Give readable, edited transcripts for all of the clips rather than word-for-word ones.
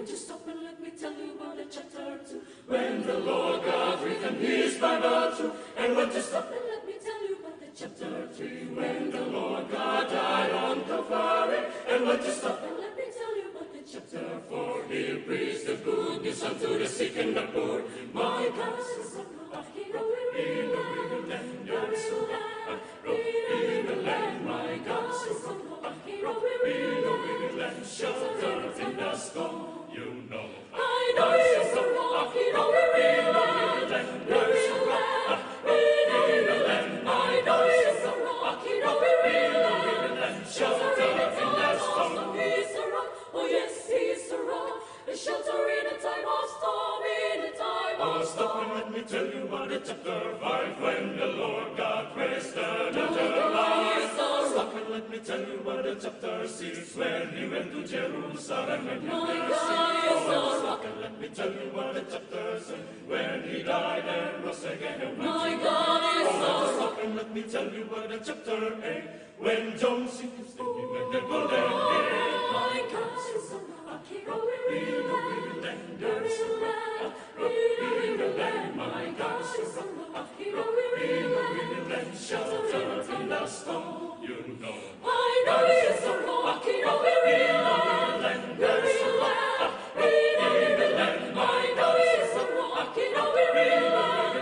won't you stop and let me tell you about a chapter 2? When the Lord God written His Bible true. And won't you stop and let me tell you about the chapter 3? When the Lord God died on Calvary. And won't you stop and let me tell you about the chapter 4? He preached the good news unto the sick and the poor. My God is a rock, He wrote in the land, there is a rock, in the land. My God is a rock, He wrote in the land, shelter in the storm. You know, I know He's a rock, He wrote in the land, there is a rock, in the land. I know He's a rock, He wrote in the land, shelter in the storm. He's a rock, oh yes, He's a rock, a shelter in a time of storm, in a time of storm. Stop and let me tell you about the chapter 5, when the Lord God raised the dead alive. Stop and let me tell you about the chapter 6, when He went to Jerusalem and healed the sick. Stop and let me tell you about the chapter 7, when He died and rose again and went to God. Stop and let me tell you about the chapter 8, when John sees Him and the golden gate. My God is a rock, He wrote in the land, there is a rock, in the land. My God is a rock, He wrote in the land, shelter in the storm. You know, I know He is a rock, He wrote in the land, there is a rock, in the land. My God is a rock, He wrote in the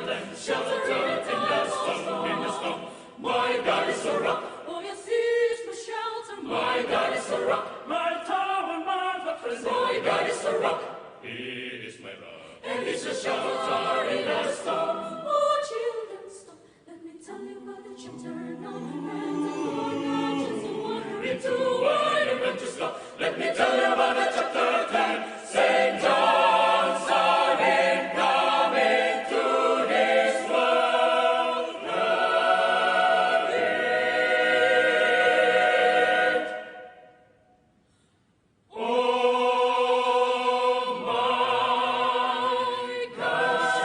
land, shelter in the storm, in the storm. My God is a rock, oh yes, He is my shelter. My God is a rock, my tower, my fortress. My God is a rock, He is my rock, and He's a shelter in the storm. Oh children, stop, let me tell you about the chapter 9, when the Lord marches the water into wine. And when to stop, let me tell you about the chapter 10, St. John starting coming to this world again. Oh my God.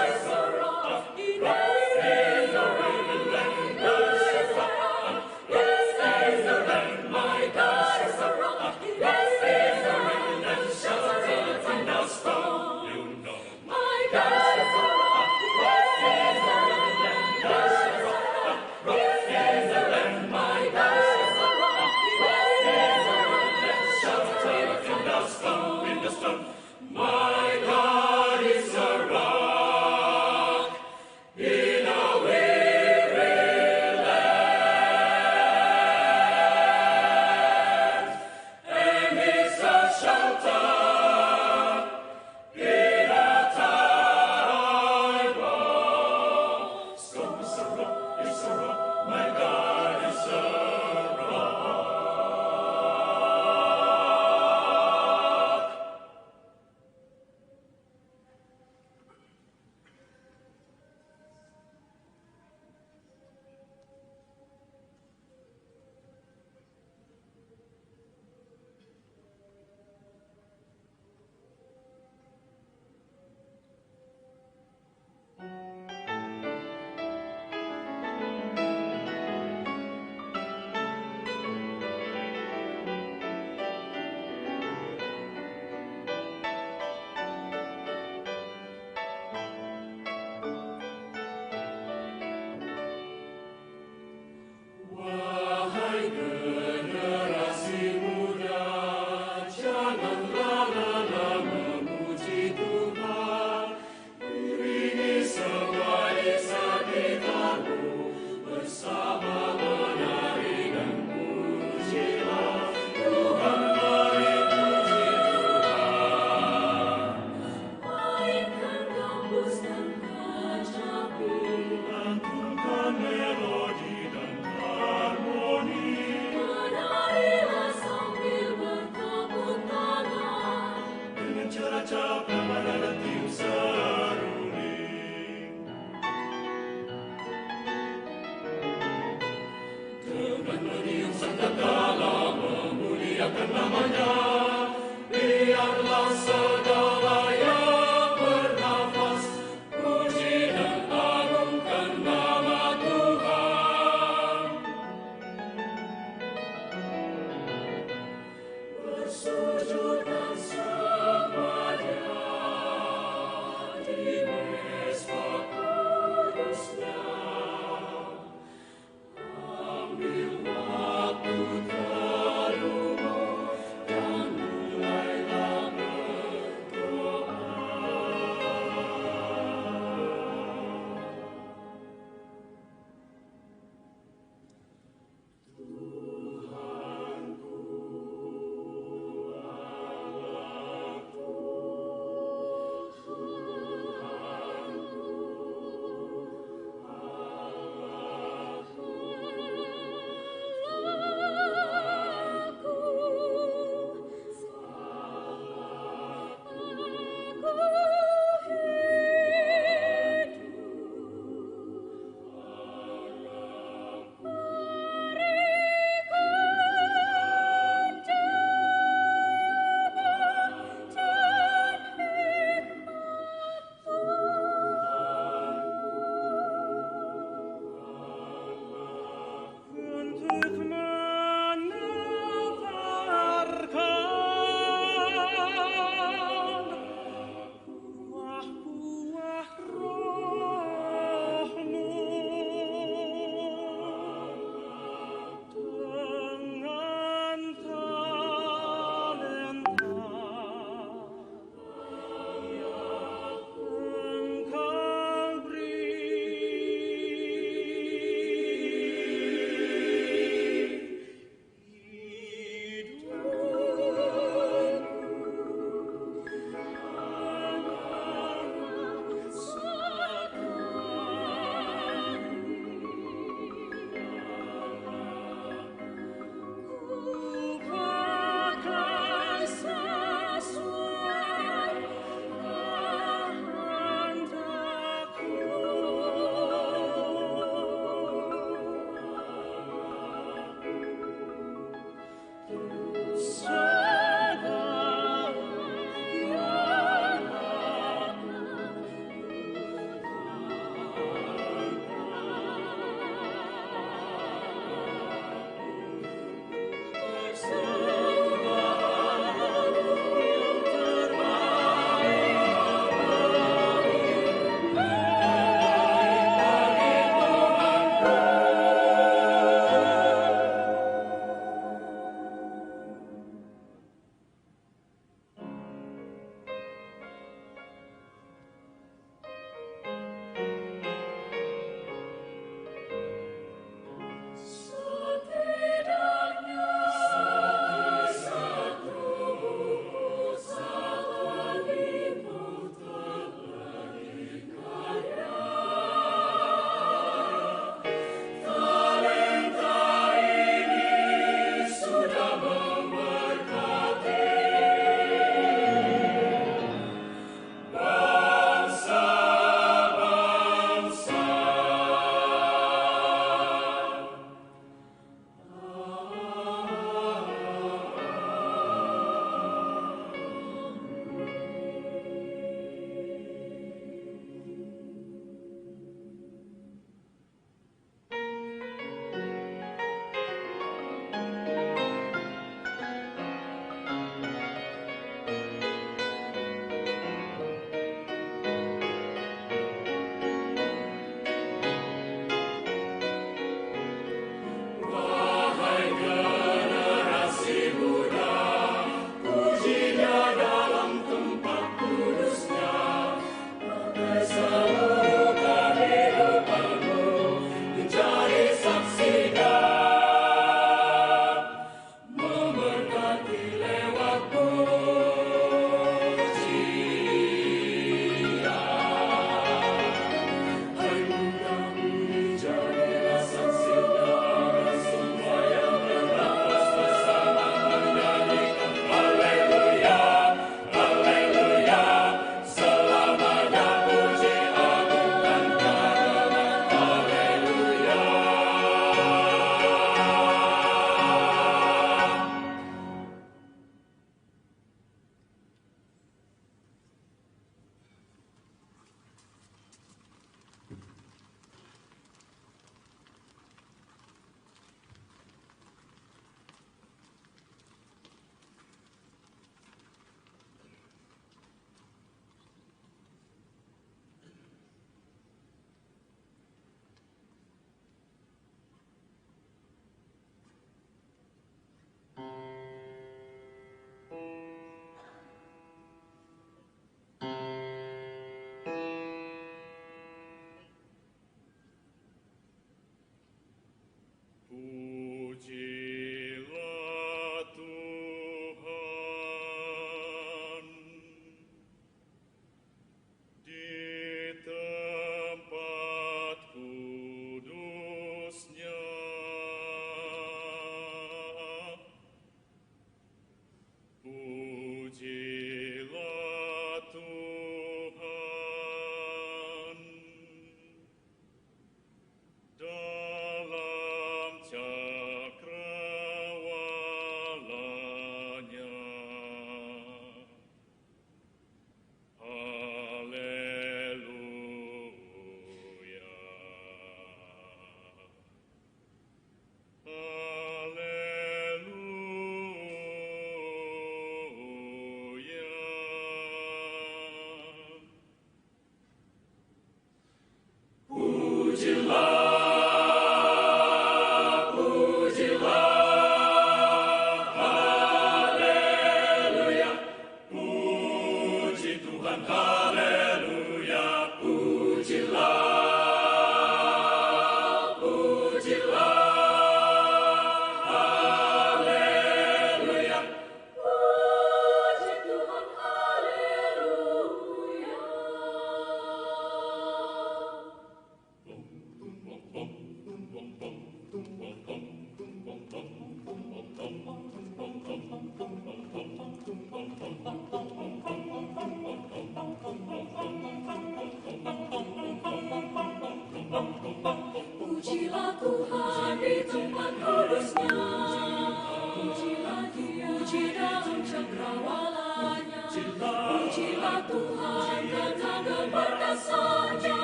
Pujilah Tuhan karena keperkasaannya,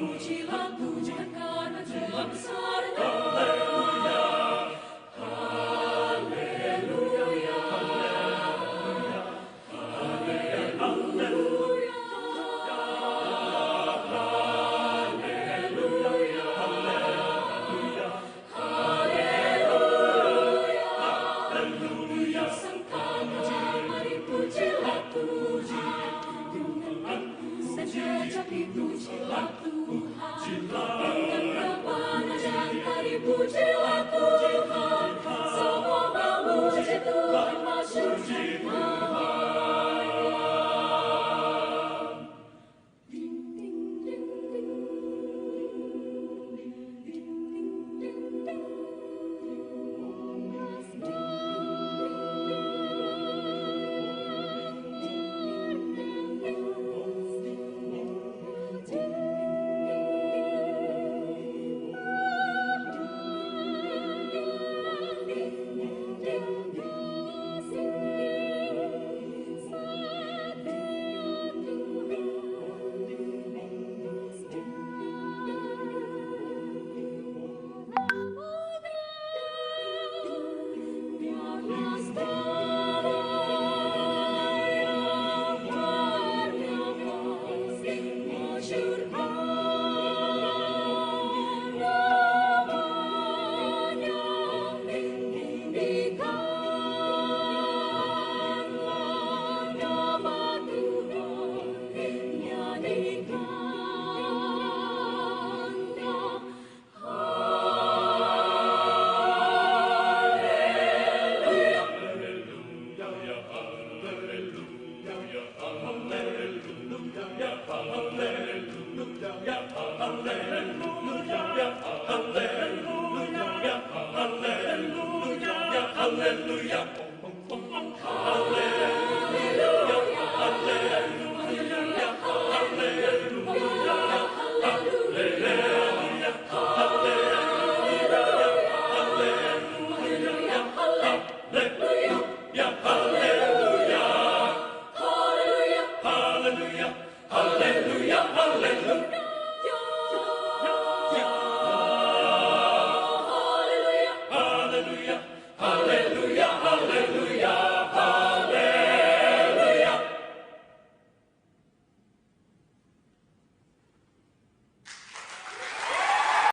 pujilah Tuhan karena Dia besar.